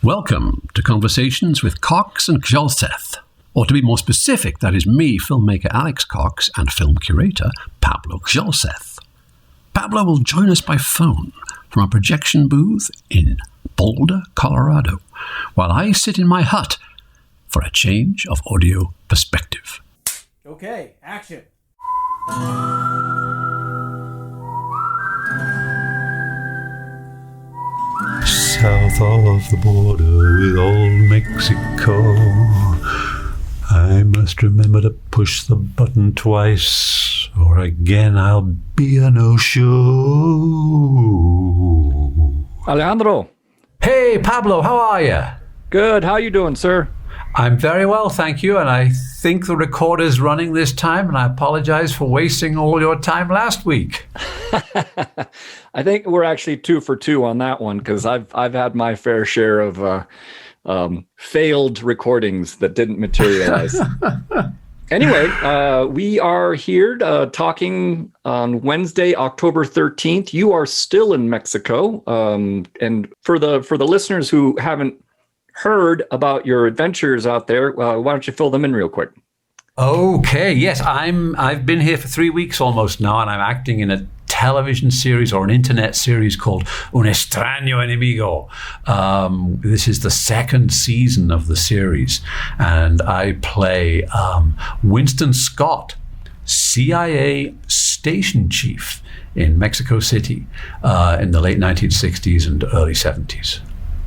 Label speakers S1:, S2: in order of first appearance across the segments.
S1: Welcome to Conversations with Cox and Jolseth. Or to be more specific, that is me, filmmaker Alex Cox, and film curator Pablo Jolseth. Pablo will join us by phone from a projection booth in Boulder, Colorado, while I sit in my hut for a change of audio perspective.
S2: Okay, action.
S3: South of the border with old Mexico, I must remember to push the button twice, or again I'll be a no-show.
S4: Alejandro.
S3: Hey, Pablo, how are you?
S4: Good. How you doing, sir?
S3: I'm very well, thank you, and I think the recorder's running this time, and I apologize for wasting all your time last week.
S4: I think we're actually 2 for 2 on that one, because I've had my fair share of failed recordings that didn't materialize. Anyway, we are here talking on Wednesday, October 13th. You are still in Mexico, and for the listeners who haven't heard about your adventures out there, why don't you fill them in real quick?
S3: Okay, yes, I've been here for 3 weeks almost now, and I'm acting in a television series or an internet series called Un Extraño Enemigo. This is the second season of the series, and I play Winston Scott, CIA station chief in Mexico City in the late 1960s and early 70s.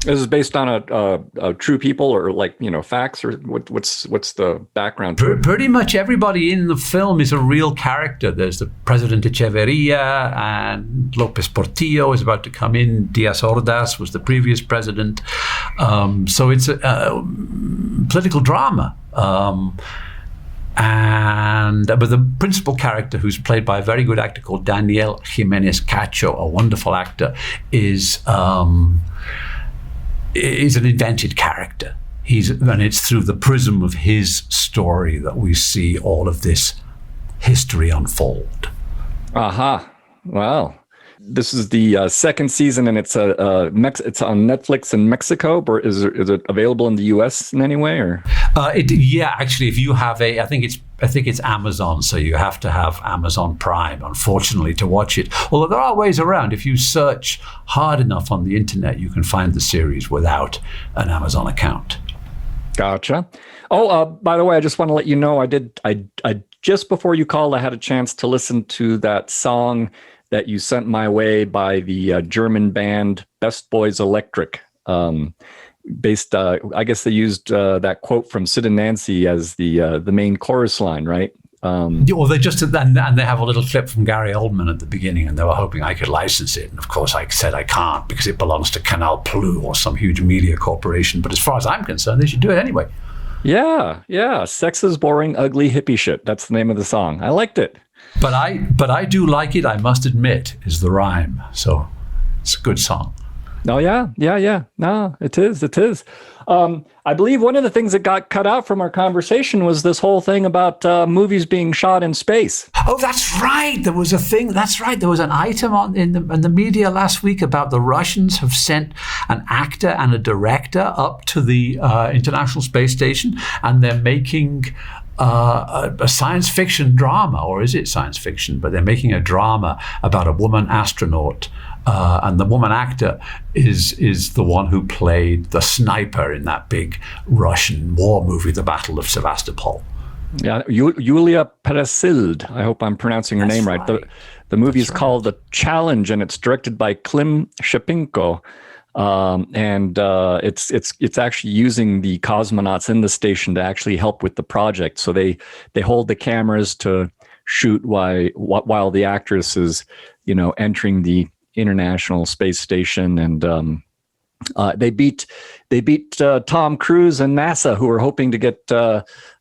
S4: This is based on a true people, or facts, or what's the background to it?
S3: Pretty much everybody in the film is a real character. There's the President Echeverria, and Lopez Portillo is about to come in. Diaz Ordaz was the previous president. So it's a political drama. But the principal character, who's played by a very good actor called Daniel Jimenez Cacho, a wonderful actor, is an invented character. And it's through the prism of his story that we see all of this history unfold.
S4: Aha! Wow. This is the second season, and it's it's on Netflix in Mexico. Or is it available in the U.S. in any way? Or
S3: actually, if you have I think it's Amazon, so you have to have Amazon Prime, unfortunately, to watch it. Although there are ways around. If you search hard enough on the internet, you can find the series without an Amazon account.
S4: Gotcha. Oh, by the way, I just want to let you know, I just before you called, I had a chance to listen to that song that you sent my way by the German band Best Boys Electric. Based, I guess they used that quote from Sid and Nancy as the main chorus line, right?
S3: Well, they just and they have a little clip from Gary Oldman at the beginning, and they were hoping I could license it. And of course, I said I can't because it belongs to Canal Plus or some huge media corporation. But as far as I'm concerned, they should do it anyway.
S4: Yeah. Sex is boring, ugly hippie shit. That's the name of the song. I liked it.
S3: But I do like it, I must admit, is the rhyme. So it's a good song.
S4: Oh, yeah. No, it is. I believe one of the things that got cut out from our conversation was this whole thing about movies being shot in space.
S3: Oh, that's right. There was a thing. That's right. There was an item in the media last week about the Russians have sent an actor and a director up to the International Space Station, and they're making a science fiction drama, or is it science fiction? But they're making a drama about a woman astronaut, and the woman actor is the one who played the sniper in that big Russian war movie, The Battle of Sevastopol.
S4: Yeah, Yulia Peresild. I hope I'm pronouncing her name right. The movie is called The Challenge, and it's directed by Klim Shipinko. And it's actually using the cosmonauts in the station to actually help with the project. So they hold the cameras to shoot while the actress is, entering the International Space Station, and they beat Tom Cruise and NASA, who were hoping to get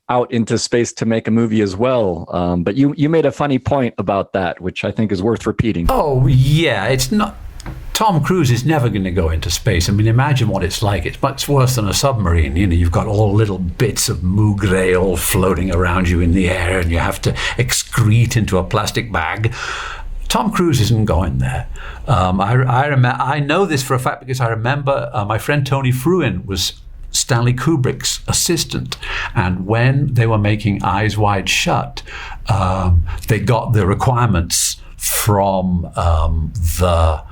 S4: out into space to make a movie as well. But you made a funny point about that, which I think is worth repeating.
S3: Oh yeah, it's not. Tom Cruise is never going to go into space. I mean, imagine what it's like. It's much worse than a submarine. You've got all little bits of mugre all floating around you in the air, and you have to excrete into a plastic bag. Tom Cruise isn't going there. I know this for a fact because I remember my friend Tony Fruin was Stanley Kubrick's assistant, and when they were making Eyes Wide Shut, they got the requirements from the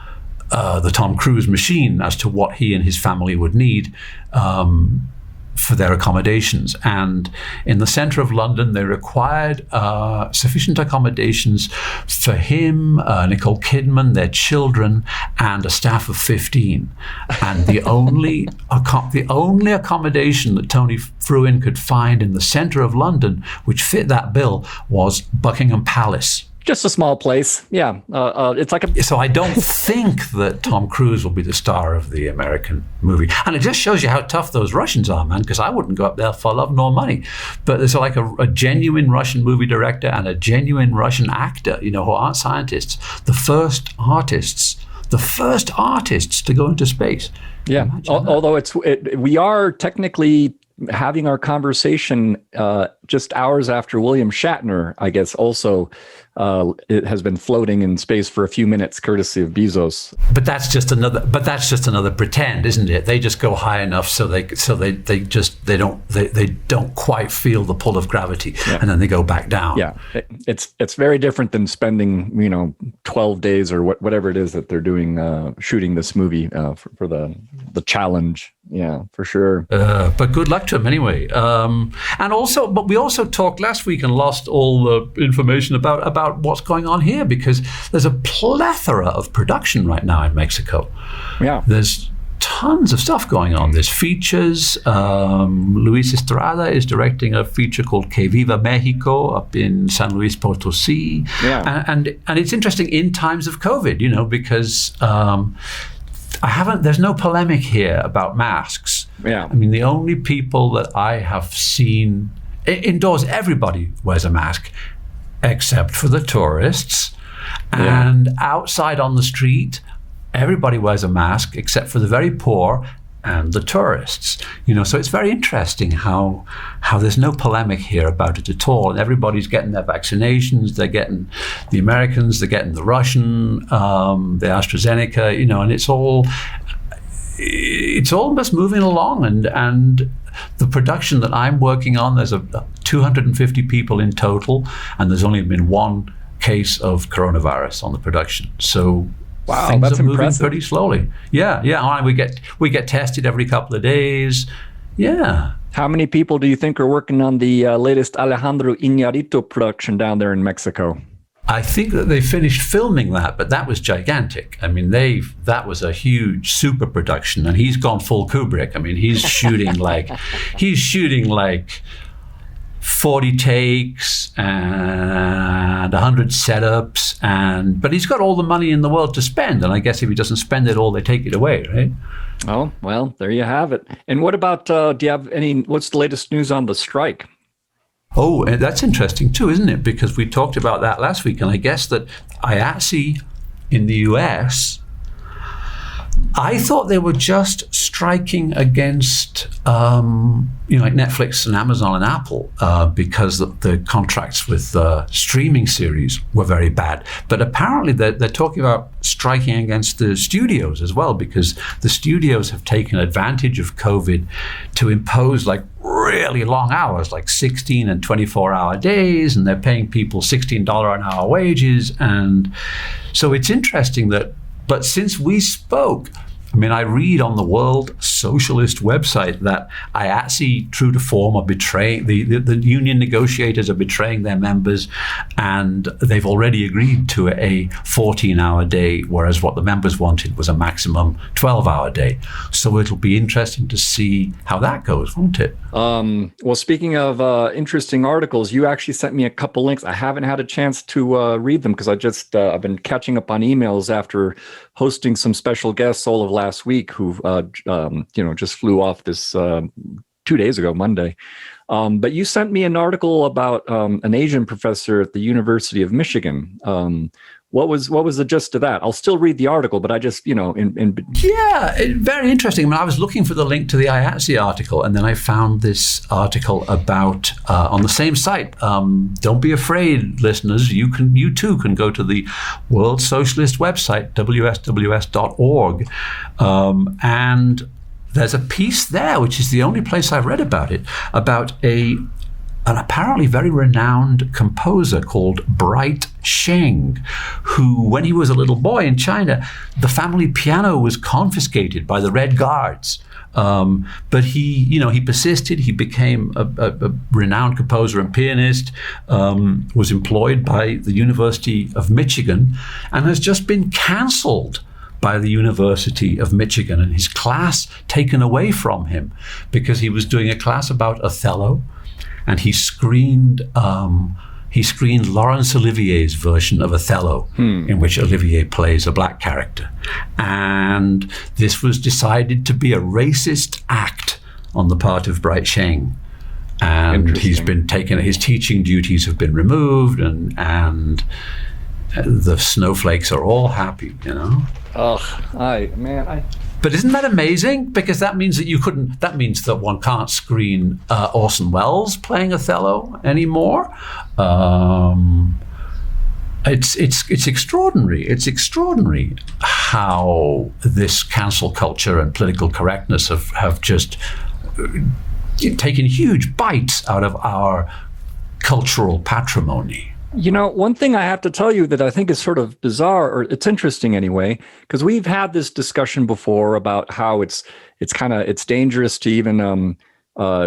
S3: Tom Cruise machine as to what he and his family would need for their accommodations. And in the centre of London, they required sufficient accommodations for him, Nicole Kidman, their children, and a staff of 15. And the only accommodation that Tony Fruin could find in the centre of London, which fit that bill, was Buckingham Palace.
S4: Just a small place. Yeah. It's like
S3: So I don't think that Tom Cruise will be the star of the American movie. And it just shows you how tough those Russians are, man, because I wouldn't go up there for love nor money. But there's like a genuine Russian movie director and a genuine Russian actor, who aren't scientists. The first artists to go into space.
S4: Yeah. Although we are technically having our conversation just hours after William Shatner, I guess, also it has been floating in space for a few minutes, courtesy of Bezos.
S3: But that's just another pretend, isn't it? They just go high enough so they don't quite feel the pull of gravity, and then they go back down.
S4: Yeah, it's very different than spending 12 days or whatever it is that they're doing shooting this movie for the challenge. Yeah, for sure.
S3: But good luck to him anyway. But we also talked last week and lost all the information about what's going on here, because there's a plethora of production right now in Mexico.
S4: Yeah.
S3: There's tons of stuff going on. There's features. Luis Estrada is directing a feature called Que Viva Mexico up in San Luis Potosí.
S4: Yeah.
S3: And it's interesting in times of COVID, because there's no polemic here about masks.
S4: Yeah.
S3: I mean, the only people that I have seen indoors, everybody wears a mask except for the tourists.
S4: Yeah.
S3: And outside on the street, everybody wears a mask except for the very poor and the tourists. So it's very interesting how there's no polemic here about it at all. And everybody's getting their vaccinations. They're getting the Americans, they're getting the Russian, the AstraZeneca, and it's almost moving along. And the production that I'm working on, there's 250 people in total, and there's only been one case of coronavirus on the production. So
S4: wow,
S3: things
S4: that's
S3: are moving
S4: impressive.
S3: pretty slowly. Yeah. And we get tested every couple of days. Yeah.
S4: How many people do you think are working on the latest Alejandro Iñárritu production down there in Mexico?
S3: I think that they finished filming that, but that was gigantic. I mean, that was a huge super production, and he's gone full Kubrick. I mean, he's shooting like 40 takes and 100 setups, but he's got all the money in the world to spend, and I guess if he doesn't spend it all, they take it away, right?
S4: Oh, well, there you have it. And what about, do you have what's the latest news on the strike?
S3: Oh, that's interesting too, isn't it? Because we talked about that last week, and I guess that IATSE in the US, I thought they were just striking against, like Netflix and Amazon and Apple, because the contracts with streaming series were very bad. But apparently they're talking about striking against the studios as well, because the studios have taken advantage of COVID to impose like really long hours, like 16 and 24-hour days, and they're paying people $16 an hour wages. And so it's interesting that, but since we spoke, I mean, I read on the World Socialist website that IATSE, true to form, are betraying, the union negotiators are betraying their members, and they've already agreed to a 14-hour day, whereas what the members wanted was a maximum 12-hour day. So it'll be interesting to see how that goes, won't it?
S4: Well, speaking of interesting articles, you actually sent me a couple links. I haven't had a chance to read them because I've been catching up on emails after hosting some special guests all of last week who just flew off this 2 days ago, Monday. But you sent me an article about an Asian professor at the University of Michigan What was the gist of that? I'll still read the article, but I just,
S3: very interesting. I mean, I was looking for the link to the IATSE article, and then I found this article about on the same site. Don't be afraid, listeners. You too can go to the World Socialist website, wsws.org, and there's a piece there, which is the only place I've read about it, about an apparently very renowned composer called Bright Sheng, who, when he was a little boy in China, the family piano was confiscated by the Red Guards. But he persisted. He became a renowned composer and pianist, was employed by the University of Michigan, and has just been cancelled by the University of Michigan, and his class taken away from him because he was doing a class about Othello. And he screened Laurence Olivier's version of Othello, in which Olivier plays a black character. And this was decided to be a racist act on the part of Bright Sheng. And he's been taken, his teaching duties have been removed, and the snowflakes are all happy, But isn't that amazing? Because that means that means that one can't screen Orson Welles playing Othello anymore. It's extraordinary. It's extraordinary how this cancel culture and political correctness have just taken huge bites out of our cultural patrimony.
S4: One thing I have to tell you that I think is sort of bizarre, or it's interesting anyway, because we've had this discussion before about how it's dangerous to even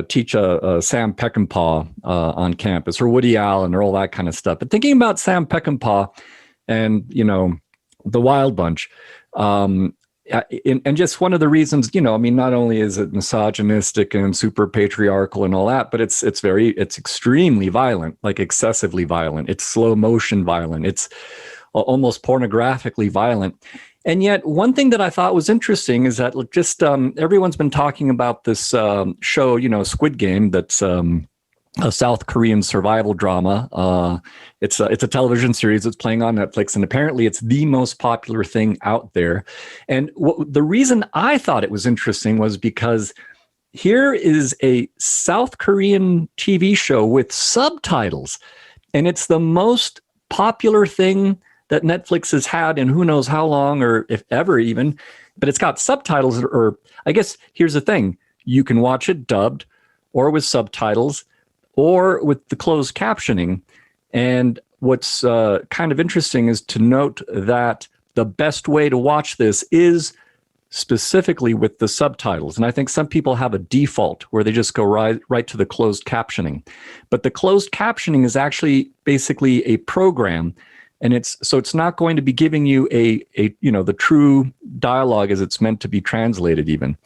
S4: teach a Sam Peckinpah on campus, or Woody Allen, or all that kind of stuff. But thinking about Sam Peckinpah and the Wild Bunch, and just one of the reasons, not only is it misogynistic and super patriarchal and all that, but it's extremely violent, like excessively violent. It's slow motion violent. It's almost pornographically violent. And yet one thing that I thought was interesting is that just everyone's been talking about this show, Squid Game, that's a South Korean survival drama. It's a television series that's playing on Netflix, and apparently it's the most popular thing out there. And the reason I thought it was interesting was because here is a South Korean TV show with subtitles, and it's the most popular thing that Netflix has had in who knows how long, or if ever even, but it's got subtitles, or I guess here's the thing. You can watch it dubbed or with subtitles, or with the closed captioning. And what's kind of interesting is to note that the best way to watch this is specifically with the subtitles. And I think some people have a default where they just go right to the closed captioning. But the closed captioning is actually basically a program, and it's not going to be giving you a the true dialogue as it's meant to be translated even.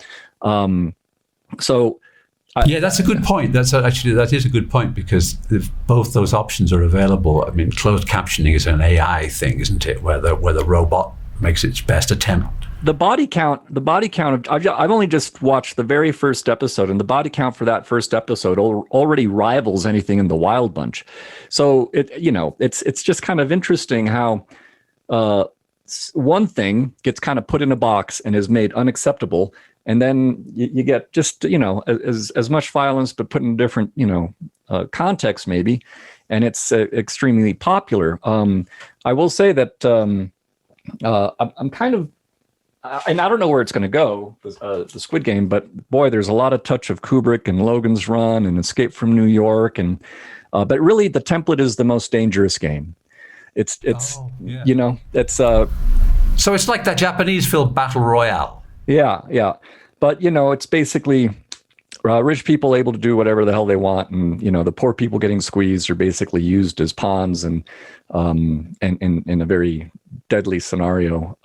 S3: Yeah, that's a good point. That is a good point, because if both those options are available. I mean, closed captioning is an AI thing, isn't it? Where the robot makes its best attempt. The body count
S4: I've only just watched the very first episode, and the body count for that first episode already rivals anything in the Wild Bunch. So it's just kind of interesting how one thing gets kind of put in a box and is made unacceptable. And then you get just, as much violence, but put in a different, context maybe. And it's extremely popular. I will say that I'm kind of, and I don't know where it's going to go, the Squid Game, but boy, there's a lot of touch of Kubrick and Logan's Run and Escape from New York. And but really the template is the most dangerous game. It's So
S3: it's like that Japanese film Battle Royale.
S4: Yeah. But, it's basically rich people able to do whatever the hell they want. And, the poor people getting squeezed are basically used as pawns and in a very deadly scenario.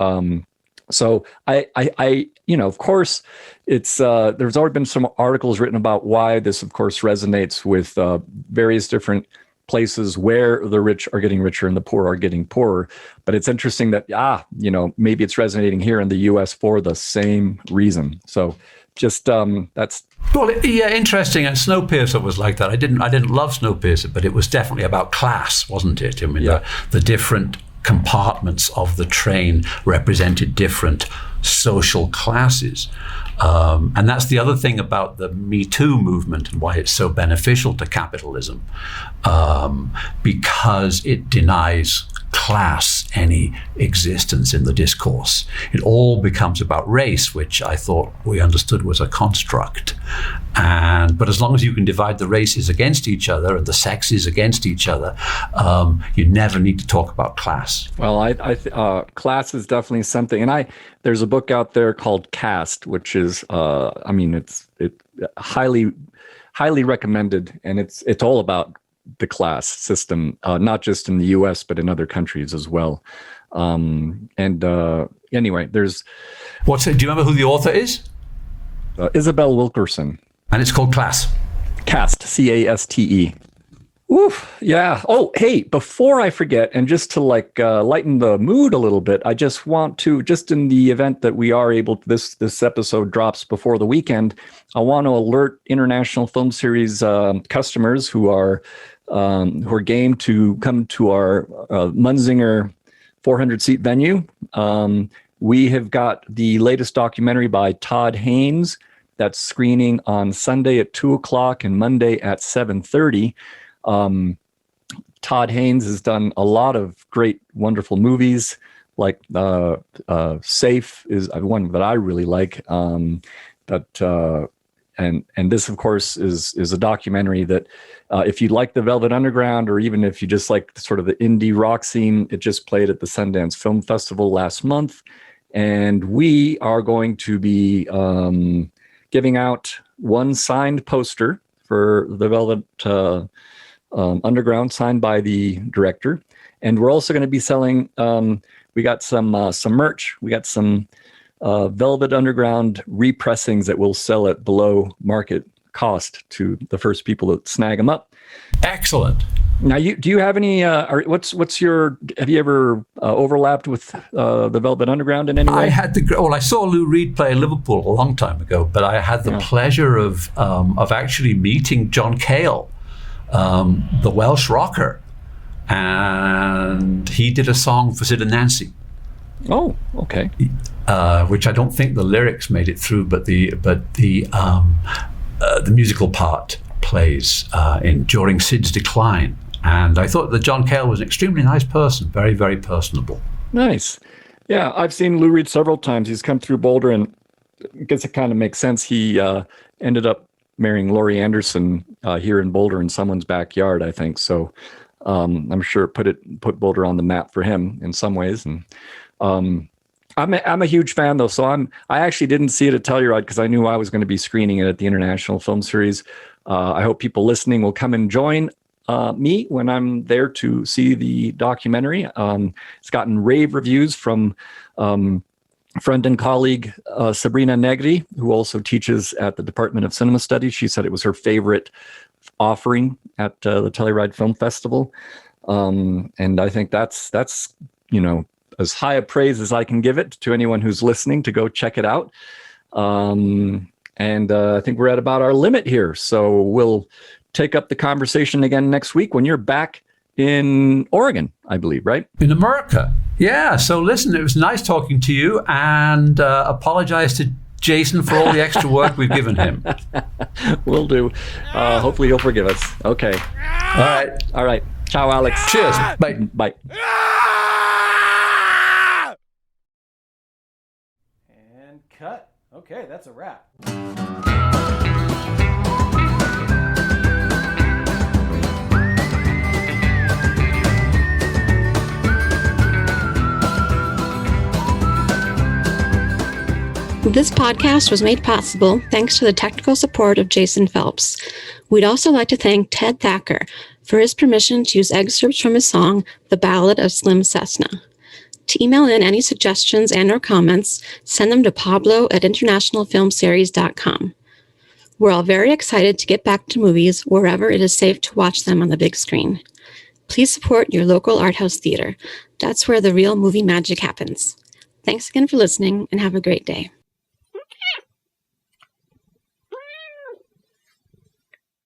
S4: So I of course, it's there's already been some articles written about why this, of course, resonates with various different places where the rich are getting richer and the poor are getting poorer. But it's interesting that, maybe it's resonating here in the US for the same reason. So just that's.
S3: Well, interesting. And Snowpiercer was like that. I didn't love Snowpiercer, but it was definitely about class, wasn't it? I mean, the different compartments of the train represented different social classes. And that's the other thing about the Me Too movement and why it's so beneficial to capitalism, because it denies class any existence in the discourse. It all becomes about race, which I thought we understood was a construct. But as long as you can divide the races against each other and the sexes against each other, you never need to talk about class.
S4: Well, class is definitely something, and there's a book out there called Caste, which is, it's highly recommended, and it's all about the class system, not just in the U.S. but in other countries as well. Anyway, there's
S3: do you remember who the author is?
S4: Isabel Wilkerson,
S3: and it's called Class.
S4: Caste, Caste. Oof, yeah. Oh, hey, before I forget, and just to lighten the mood a little bit, I just want to, just in the event that we are able to, this episode drops before the weekend, I want to alert International Film Series customers who are game to come to our Munzinger 400-seat venue. We have got the latest documentary by Todd Haynes that's screening on Sunday at 2:00 and Monday at 7:30. Todd Haynes has done a lot of great, wonderful movies, like Safe is one that I really like. And this, of course, is a documentary that if you like the Velvet Underground, or even if you just like sort of the indie rock scene, it just played at the Sundance Film Festival last month. And we are going to be giving out one signed poster for the Velvet Underground, signed by the director. And we're also going to be selling, we got some merch. We got some Velvet Underground repressings that we'll sell at below market cost to the first people that snag them up.
S3: Excellent.
S4: Now, do you have any? Have you ever overlapped with the Velvet Underground in any way?
S3: I saw Lou Reed play in Liverpool a long time ago, but I had the pleasure of actually meeting John Cale, the Welsh rocker, and he did a song for Sid and Nancy.
S4: Oh, okay.
S3: Which I don't think the lyrics made it through, but the musical part plays during Sid's decline. And I thought that John Cale was an extremely nice person, very, very personable.
S4: Nice. Yeah, I've seen Lou Reed several times. He's come through Boulder, and I guess it kind of makes sense. He ended up marrying Laurie Anderson here in Boulder in someone's backyard, I think. So I'm sure it put Boulder on the map for him in some ways. And I'm a huge fan, though. So I actually didn't see it at Telluride because I knew I was going to be screening it at the International Film Series. I hope people listening will come and join me when I'm there to see the documentary. It's gotten rave reviews from friend and colleague Sabrina Negri, who also teaches at the Department of Cinema Studies. She said it was her favorite offering at the Telluride Film Festival. And I think that's as high a praise as I can give it to anyone who's listening to go check it out. And I think we're at about our limit here. So we'll take up the conversation again next week when you're back in Oregon, I believe, right?
S3: In America. Yeah. So listen, it was nice talking to you, and apologize to Jason for all the extra work we've given him.
S4: Will do. Hopefully he'll forgive us. Okay. All right. Ciao, Alex.
S3: Cheers. Bye.
S4: Bye.
S2: And cut. Okay, that's a wrap.
S5: This podcast was made possible thanks to the technical support of Jason Phelps. We'd also like to thank Ted Thacker for his permission to use excerpts from his song, The Ballad of Slim Cessna. To email in any suggestions and/or comments, send them to pablo@internationalfilmseries.com. We're all very excited to get back to movies wherever it is safe to watch them on the big screen. Please support your local art house theater. That's where the real movie magic happens. Thanks again for listening, and have a great day.